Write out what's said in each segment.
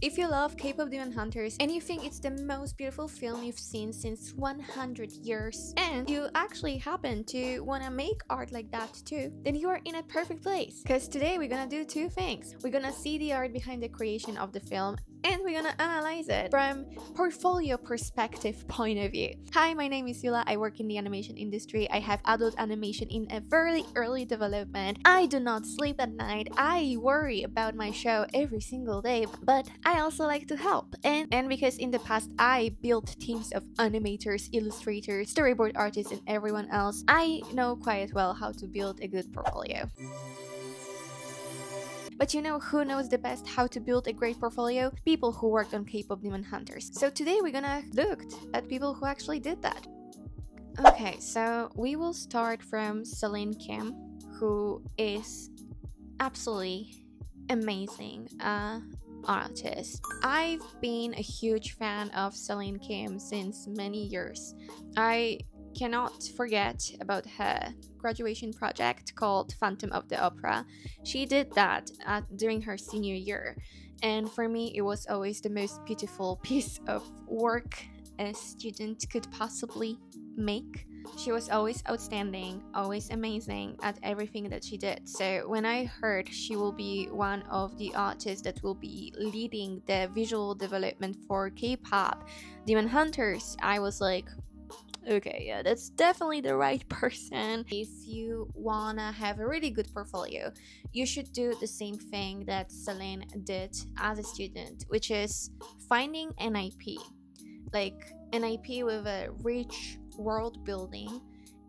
If you love K-pop Demon Hunters and you think it's the most beautiful film you've seen since 100 years, and you actually happen to wanna make art like that too, then you are in a perfect place. Because today we're gonna do two things. We're gonna see the art behind the creation of the film, and we're gonna analyze it from portfolio perspective point of view. Hi, my name is Yula. I work in the animation industry. I have adult animation in a very early development. I do not sleep at night. I worry about my show every single day, but I also like to help. And because in the past I built teams of animators, illustrators, storyboard artists, and everyone else, I know quite well how to build a good portfolio. But you know who knows the best how to build a great portfolio? People who worked on K-pop Demon Hunters. So today we're gonna look at people who actually did that. Okay, so we will start from Celine Kim, who is absolutely amazing artist. I've been a huge fan of Celine Kim since many years. I cannot forget about her graduation project called Phantom of the Opera. She did that during her senior year, and for me it was always the most beautiful piece of work a student could possibly make. She was always outstanding, always amazing at everything that she did. So when I heard she will be one of the artists that will be leading the visual development for K-pop Demon Hunters, I was like, okay, yeah, that's definitely the right person. If you wanna have a really good portfolio, you should do the same thing that Celine did as a student, which is finding an IP, like an IP with a rich world building,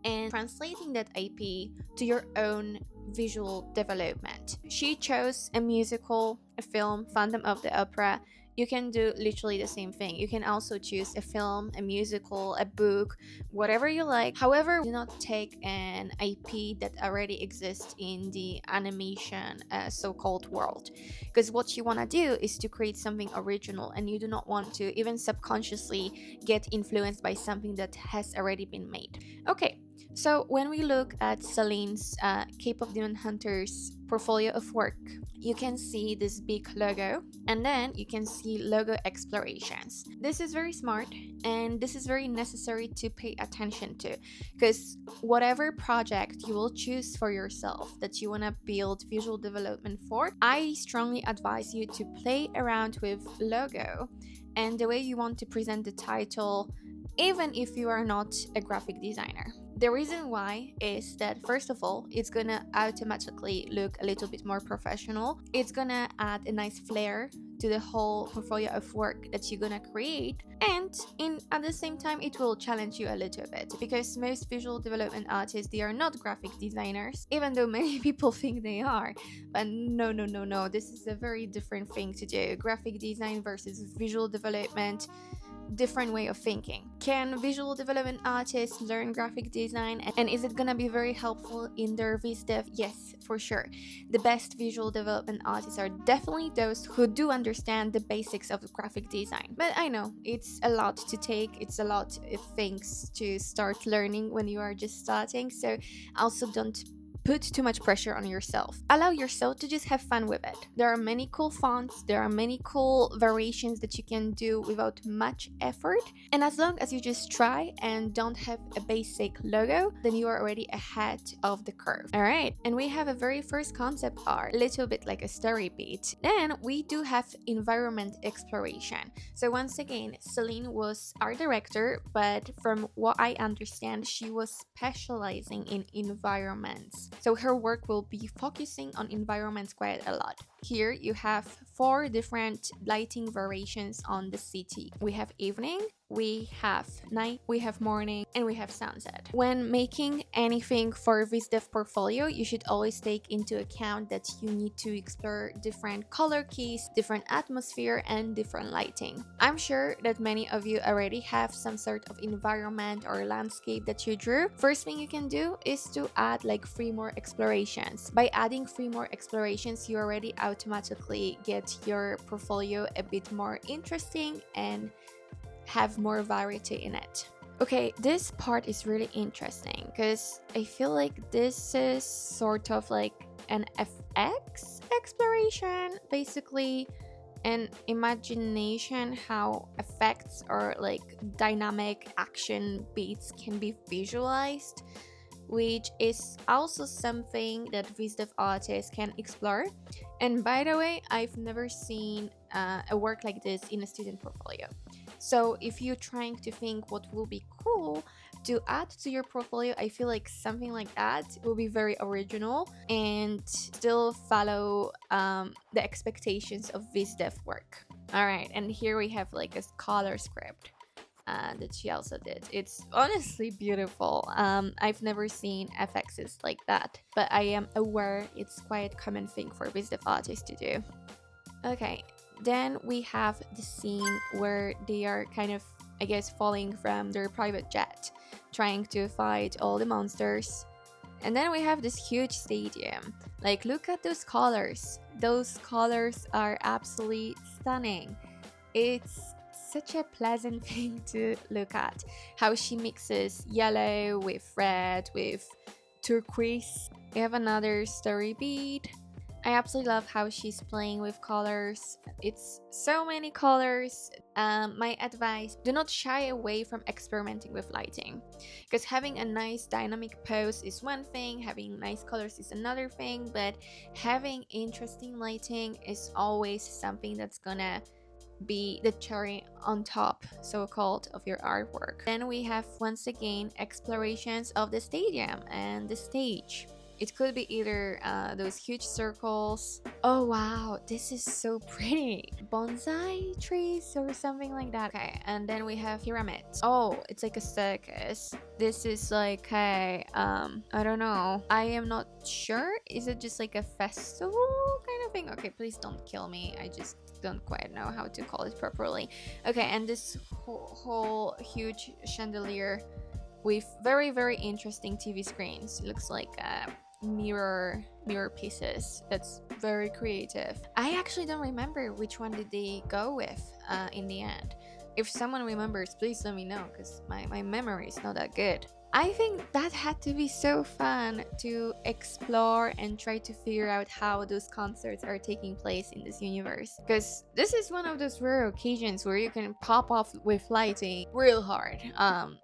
and translating that IP to your own visual development. She chose a musical, a film, Phantom of the Opera. You can do literally the same thing. You can also choose a film, a musical, a book, whatever you like. However, do not take an IP that already exists in the animation so-called world. Because what you want to do is to create something original, and you do not want to even subconsciously get influenced by something that has already been made. Okay, so when we look at Celine's K-pop Demon Hunters portfolio of work, you can see this big logo, and then you can see logo explorations. This is very smart, and this is very necessary to pay attention to, because whatever project you will choose for yourself that you want to build visual development for, I strongly advise you to play around with logo and the way you want to present the title, even if you are not a graphic designer. The reason why is that, first of all, it's gonna automatically look a little bit more professional. It's gonna add a nice flair to the whole portfolio of work that you're gonna create, and at the same time it will challenge you a little bit, because most visual development artists, they are not graphic designers, even though many people think they are. But no, this is a very different thing to do. Graphic design versus visual development, different way of thinking. Can visual development artists learn graphic design, and is it gonna be very helpful in their viz dev? Yes, for sure. The best visual development artists are definitely those who do understand the basics of graphic design. But I know it's a lot to take, it's a lot of things to start learning when you are just starting, so also don't put too much pressure on yourself. Allow yourself to just have fun with it. There are many cool fonts, there are many cool variations that you can do without much effort, and as long as you just try and don't have a basic logo, then you are already ahead of the curve. Alright, and we have a very first concept art, a little bit like a story beat. Then we do have environment exploration. So once again, Celine was art director, but from what I understand, she was specializing in environments. So her work will be focusing on environments quite a lot. Here you have 4 different lighting variations on the city. We have evening, we have night, we have morning, and we have sunset. When making anything for VizDev portfolio, you should always take into account that you need to explore different color keys, different atmosphere, and different lighting. I'm sure that many of you already have some sort of environment or landscape that you drew. First thing you can do is to add like 3 more explorations. By adding 3 more explorations, you already automatically get your portfolio a bit more interesting and have more variety in it. Okay, this part is really interesting because I feel like this is sort of like an FX exploration. Basically, and imagination how effects or like dynamic action beats can be visualized, which is also something that VisDev artists can explore. And by the way, I've never seen a work like this in a student portfolio. So if you're trying to think what will be cool to add to your portfolio, I feel like something like that will be very original and still follow the expectations of VisDev work. All right, and here we have like a scholar script that she also did. It's honestly beautiful. I've never seen FXs like that, but I am aware it's quite a common thing for VisDev artists to do. Okay, then we have the scene where they are kind of, I guess, falling from their private jet, trying to fight all the monsters. And then we have this huge stadium. Like, look at those colors. Those colors are absolutely stunning. It's such a pleasant thing to look at. How she mixes yellow with red with turquoise. We have another story beat. I absolutely love how she's playing with colors. It's so many colors. My advice, do not shy away from experimenting with lighting, because having a nice dynamic pose is one thing, having nice colors is another thing, but having interesting lighting is always something that's gonna be the cherry on top, so-called, of your artwork. Then we have once again explorations of the stadium and the stage. It could be either those huge circles. Oh wow, this is so pretty. Bonsai trees or something like that. Okay, and then we have pyramids. Oh, it's like a circus. This is like a, I don't know. I am not sure. Is it just like a festival kind of thing? Okay, please don't kill me. I just don't quite know how to call it properly. Okay, and this whole huge chandelier with very, very interesting TV screens. It looks like mirror pieces. That's very creative. I actually don't remember which one did they go with in the end. If someone remembers, please let me know, because my memory is not that good. I think that had to be so fun to explore and try to figure out how those concerts are taking place in this universe. Because this is one of those rare occasions where you can pop off with lighting real hard.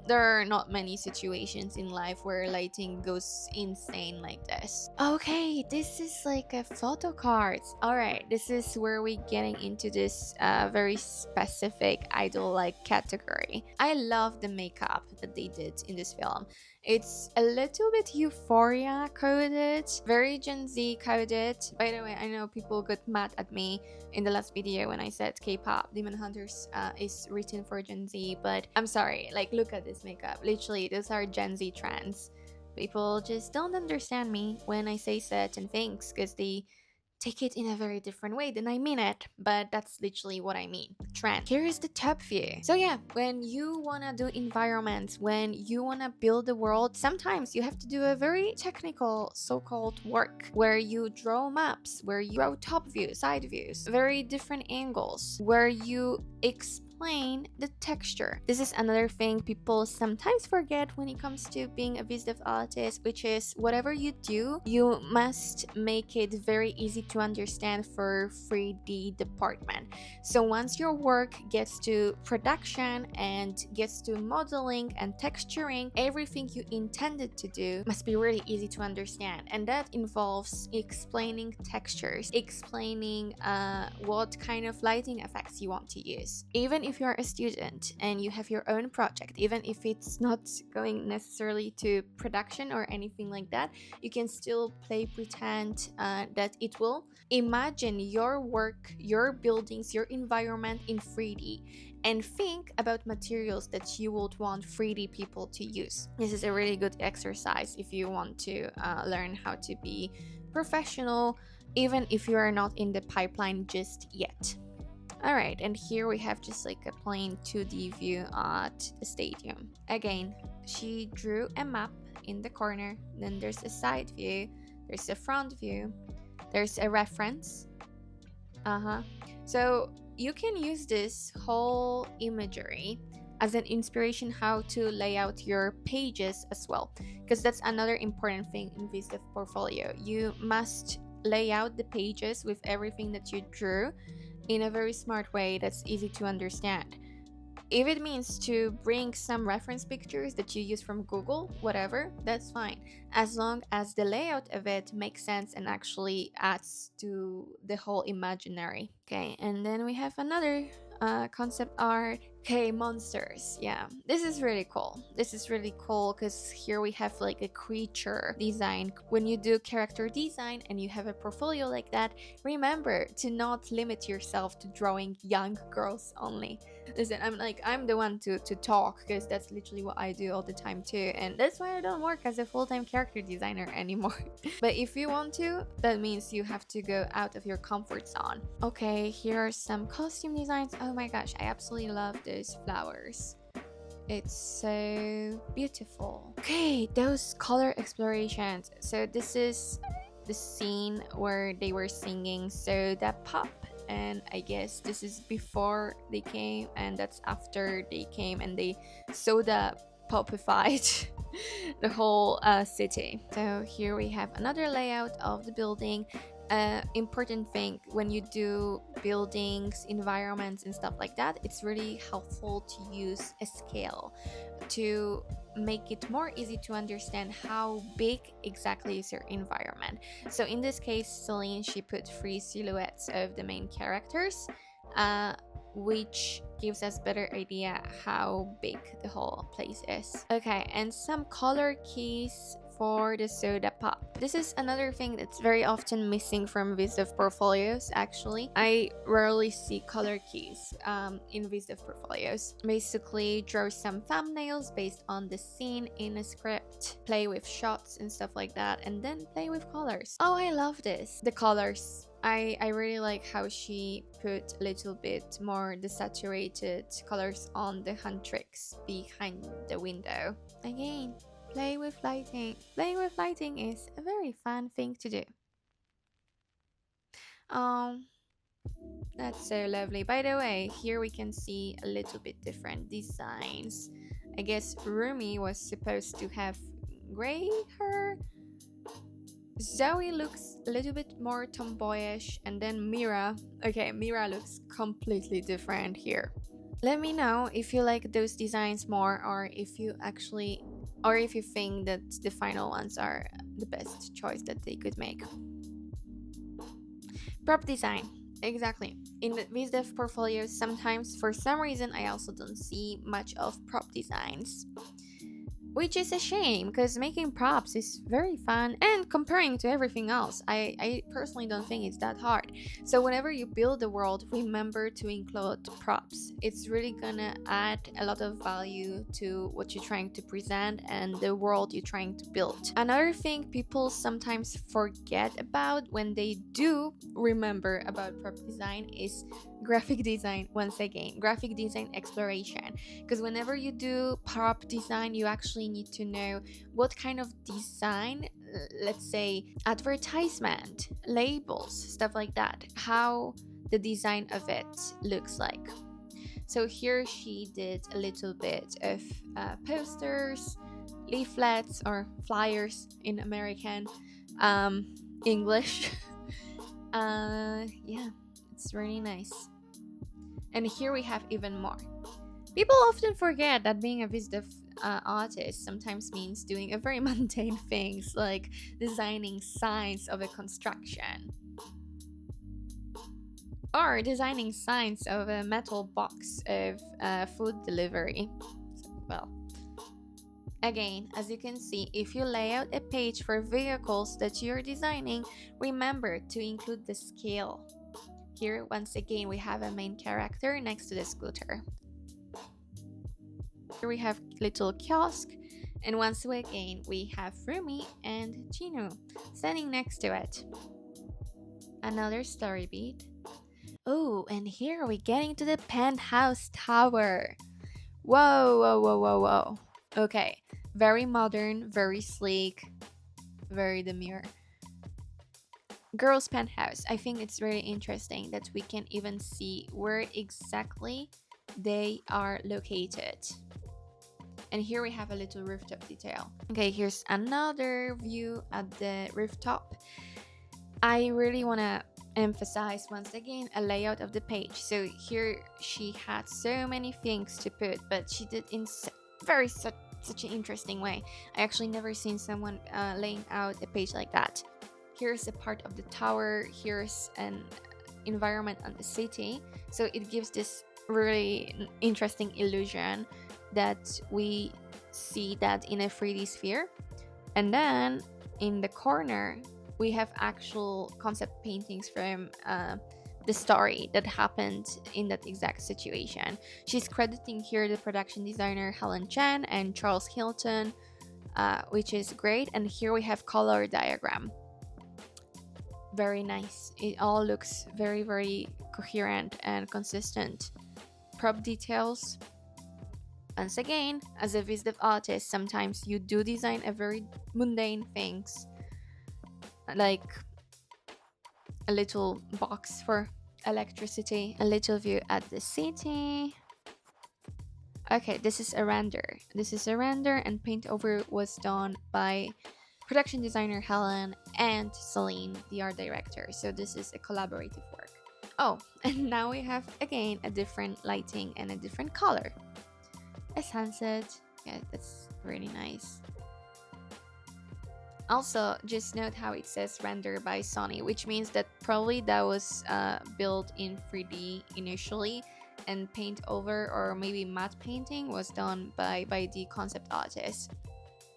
There are not many situations in life where lighting goes insane like this. Okay, this is like a photo card. Alright, this is where we're getting into this very specific idol-like category. I love the makeup that they did in this film. It's a little bit Euphoria coded, very Gen Z coded. By the way, I know people got mad at me in the last video when I said K-pop Demon Hunters is written for Gen Z, but I'm sorry, like, look at this makeup. Literally, those are Gen Z trends. People just don't understand me when I say certain things because they take it in a very different way than I mean it, but that's literally what I mean. Trend. Here is the top view. So yeah, when you wanna do environments, when you wanna build the world, sometimes you have to do a very technical so-called work where you draw maps, where you draw top views, side views, very different angles, where you explain the texture. This is another thing people sometimes forget when it comes to being a VisDev artist, which is whatever you do, you must make it very easy to understand for 3D department. So once your work gets to production and gets to modeling and texturing, everything you intended to do must be really easy to understand, and that involves explaining textures, explaining what kind of lighting effects you want to use. Even if you're a student and you have your own project, even if it's not going necessarily to production or anything like that, you can still pretend that it will. Imagine your work, your buildings, your environment in 3D, and think about materials that you would want 3D people to use. This is a really good exercise if you want to learn how to be professional, even if you are not in the pipeline just yet. Alright, and here we have just like a plain 2D view at the stadium. Again, she drew a map in the corner, then there's a side view, there's a front view, there's a reference. So you can use this whole imagery as an inspiration how to lay out your pages as well, because that's another important thing in VisDev portfolio. You must lay out the pages with everything that you drew in a very smart way that's easy to understand. If it means to bring some reference pictures that you use from Google, whatever, that's fine. As long as the layout of it makes sense and actually adds to the whole imaginary. Okay, and then we have another concept art. Okay, monsters. Yeah, this is really cool. This is really cool because here we have like a creature design. When you do character design and you have a portfolio like that, remember to not limit yourself to drawing young girls only. Listen, I'm the one to talk because that's literally what I do all the time too, and that's why I don't work as a full-time character designer anymore. But if you want to, that means you have to go out of your comfort zone. Okay, here are some costume designs. Oh my gosh, I absolutely love those flowers. It's so beautiful. Okay, those color explorations. So this is the scene where they were singing Soda Pop, and I guess this is before they came and that's after they came and they soda popified the whole city. So here we have another layout of the building. Important thing when you do buildings, environments and stuff like that, it's really helpful to use a scale to make it more easy to understand how big exactly is your environment. So in this case, Celine, she put 3 silhouettes of the main characters, which gives us better idea how big the whole place is. Okay, and some color keys for the soda pop. This is another thing that's very often missing from VisDev portfolios. Actually, I rarely see color keys in VisDev portfolios. Basically, draw some thumbnails based on the scene in a script, play with shots and stuff like that, and then play with colors. Oh, I love this. The colors. I really like how she put a little bit more desaturated colors on the Huntrix behind the window. Again, play with lighting. Playing with lighting is a very fun thing to do. That's so lovely. By the way, here we can see a little bit different designs. I guess Rumi was supposed to have gray hair. Zoe looks a little bit more tomboyish, and then Mira. Okay, Mira looks completely different here. Let me know if you like those designs more, or if you think that the final ones are the best choice that they could make. Prop design. Exactly. In the VisDev portfolios, sometimes for some reason I also don't see much of prop designs, which is a shame because making props is very fun, and comparing to everything else, I personally don't think it's that hard. So whenever you build a world, remember to include props. It's really gonna add a lot of value to what you're trying to present and the world you're trying to build. Another thing people sometimes forget about when they do remember about prop design is graphic design. Once again, graphic design exploration, because whenever you do prop design, you actually need to know what kind of design, let's say advertisement, labels, stuff like that, how the design of it looks like. So here she did a little bit of posters, leaflets, or flyers in American English. Yeah, it's really nice. And here we have even more. People often forget that being a VisDev artist sometimes means doing a very mundane things like designing signs of a construction or designing signs of a metal box of food delivery. Well, again, as you can see, if you lay out a page for vehicles that you're designing, remember to include the scale. Here, once again, we have a main character next to the scooter. Here we have little kiosk, and once again we have Rumi and Chinu standing next to it. Another story beat. Oh, and here we're getting to the penthouse tower. Whoa, whoa, whoa, whoa, whoa. Okay, very modern, very sleek, very demure. Girls' penthouse. I think it's very interesting that we can even see where exactly they are located. And here we have a little rooftop detail. Okay, here's another view at the rooftop. I really want to emphasize once again a layout of the page. So here she had so many things to put, but she did in such an interesting way. I actually never seen someone laying out a page like that. Here's a part of the tower, here's an environment on the city, so it gives this really interesting illusion that we see that in a 3D sphere. And then in the corner we have actual concept paintings from the story that happened in that exact situation. She's crediting here the production designer Helen Chen and Charles Hilton, which is great. And here we have color diagram. Very nice. It all looks very, very coherent and consistent. Prop details. Once again, as a visitive artist, sometimes you do design a very mundane things, like a little box for electricity, a little view at the city. Okay, this is a render. This is a render, and paint over was done by production designer Helen and Celine, the art director. So this is a collaborative work. Oh, and now we have again a different lighting and a different color. A sunset. Yeah, that's really nice. Also, just note how it says render by Sony, which means that probably that was built in 3D initially, and paint over or maybe matte painting was done by the concept artist.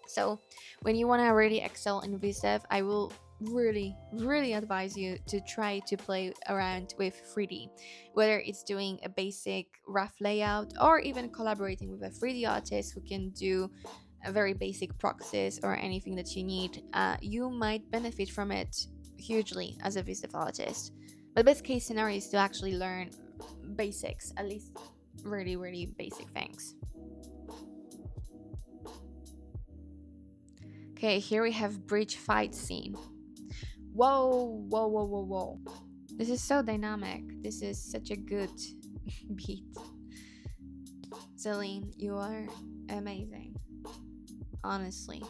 So when you want to really excel in VSDEV, I will really advise you to try to play around with 3D, whether it's doing a basic rough layout or even collaborating with a 3D artist who can do a very basic proxies or anything that you need. You might benefit from it hugely as a VSDEV artist. But best case scenario is to actually learn basics, at least really basic things. Okay, here we have bridge fight scene. Whoa. This is so dynamic. This is such a good beat. Celine, you are amazing. Honestly.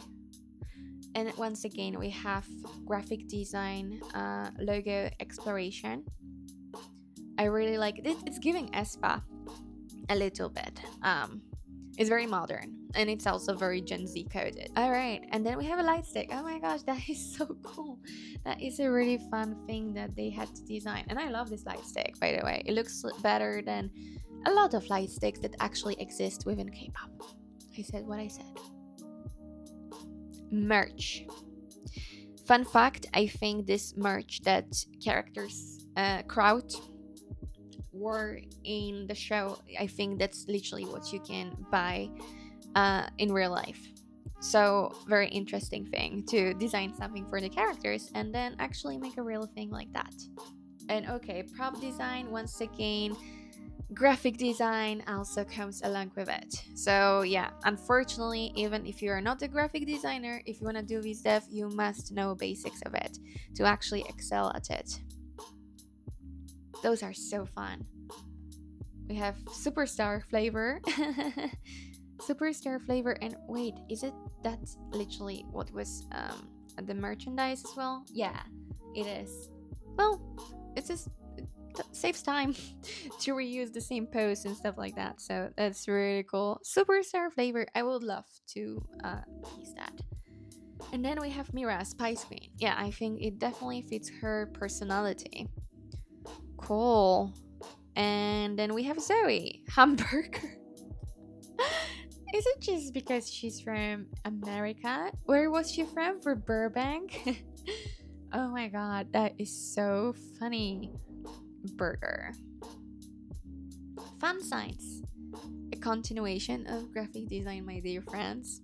And once again, we have graphic design, logo exploration. I really like it. It's giving Espa a little bit. It's very modern, and it's also very Gen Z coded. All right, and then we have a light stick. Oh my gosh, that is so cool. That is a really fun thing that they had to design, and I love this light stick, by the way. It looks better than a lot of light sticks that actually exist within K-pop. I said what I said. Merch. Fun fact, I think this merch that characters crowd were in the show, I think that's literally what you can buy in real life. So very interesting thing to design something for the characters and then actually make a real thing like that. And okay, prop design, once again, graphic design also comes along with it. So yeah, unfortunately, even if you are not a graphic designer, if you want to do VSDEV, you must know basics of it to actually excel at it. Those are so fun. We have superstar flavor. Superstar flavor, and wait, is it that's literally what was the merchandise as well? Yeah, it is. Well, it's just saves time to reuse the same pose and stuff like that, so that's really cool. Superstar flavor, I would love to use that. And then we have Mira, Spice Queen. Yeah, I think it definitely fits her personality. Cool. And then we have Zoe, hamburger. Is it just because she's from America? Where was she from? For Burbank? Oh my god, that is so funny. Burger. Fan signs. A continuation of graphic design, my dear friends.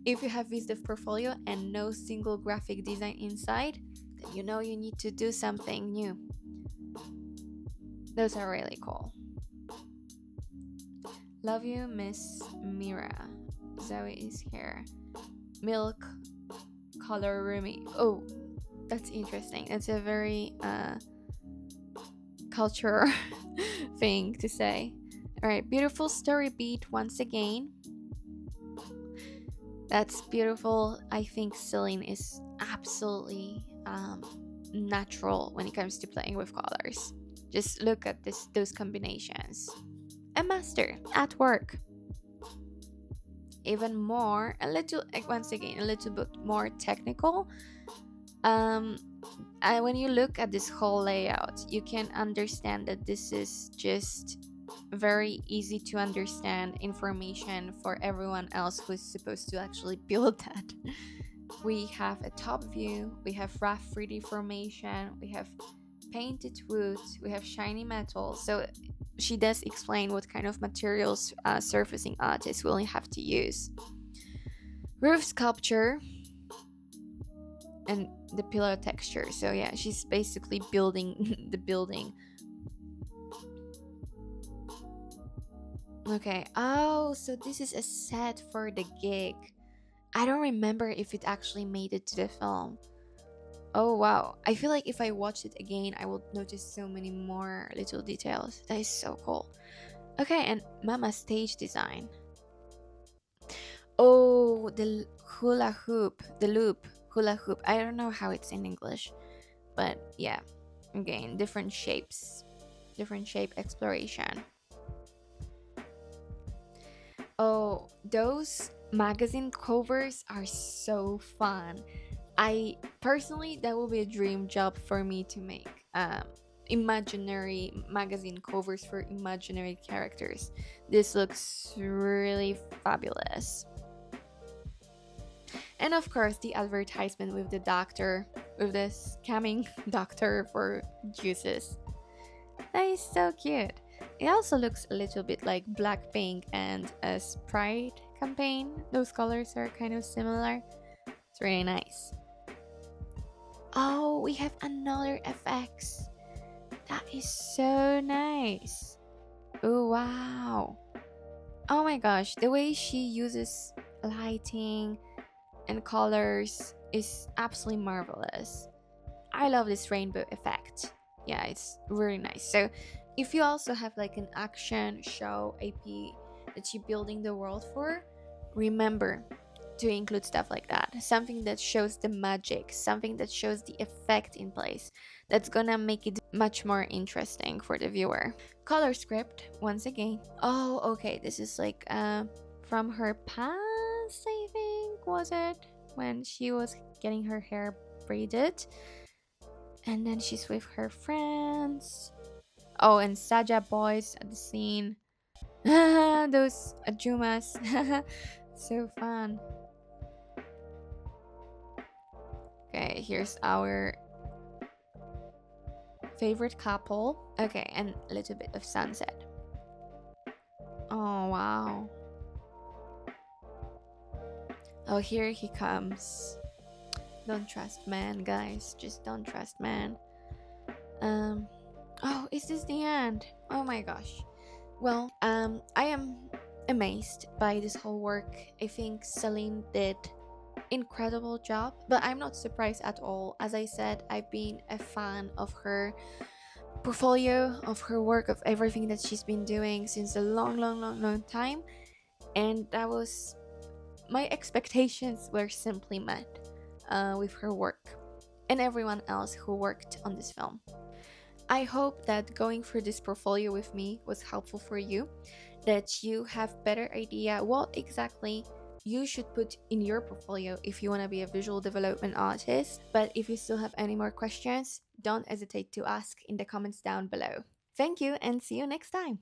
If you have VSDEV portfolio and no single graphic design inside, then you know you need to do something new. Those are really cool. Love you, Miss Mira. Zoe is here. Milk color roomy. Oh, that's interesting. It's a very culture thing to say. All right, beautiful story beat once again. That's beautiful. I think Celine is absolutely natural when it comes to playing with colors. Just look at those combinations. A master at work. Even more, a little, once again, a little bit more technical. um when you look at this whole layout, you can understand that this is just very easy to understand information for everyone else who's supposed to actually build that. We have a top view, we have rough 3D formation, we have painted wood, we have shiny metal. So she does explain what kind of materials surfacing artists will have to use. Roof sculpture and the pillar texture. So yeah, she's basically building the building. Okay. Oh, so this is a set for the gig. I don't remember if it actually made it to the film. Oh wow. I feel like if I watched it again, I will notice so many more little details. That is so cool. Okay, and Mama's stage design. Oh, the hula hoop, the loop, hula hoop. I don't know how it's in English, but yeah. Again, different shapes, different shape exploration. Oh, those magazine covers are so fun. I personally, that will be a dream job for me to make. Imaginary magazine covers for imaginary characters. This looks really fabulous. And of course, the advertisement with the doctor, with the scamming doctor for juices. That is so cute. It also looks a little bit like Blackpink and a Sprite campaign. Those colors are kind of similar. It's really nice. Oh, we have another FX. That is so nice. Oh, wow. Oh my gosh, the way she uses lighting and colors is absolutely marvelous. I love this rainbow effect. Yeah, it's really nice. So if you also have like an action show AP that you're building the world for, remember to include stuff like that. Something that shows the magic, something that shows the effect in place. That's gonna make it much more interesting for the viewer. Color script, once again. Oh, okay, this is like from her past, I think, was it? When she was getting her hair braided. And then she's with her friends. Oh, and Saja boys at the scene. Those Ajumas. So fun. Okay, here's our favorite couple. Okay, and a little bit of sunset. Oh, wow. Oh, here he comes. Don't trust man, guys. Just don't trust man. Oh, is this the end? Oh my gosh. Well, I am amazed by this whole work. I think Celine did incredible job, but I'm not surprised at all. As I said, I've been a fan of her portfolio, of her work, of everything that she's been doing since a long time, and that was my expectations were simply met with her work and everyone else who worked on this film. I hope that going through this portfolio with me was helpful for you, that you have better idea what exactly you should put in your portfolio if you want to be a visual development artist. But if you still have any more questions, don't hesitate to ask in the comments down below. Thank you and see you next time.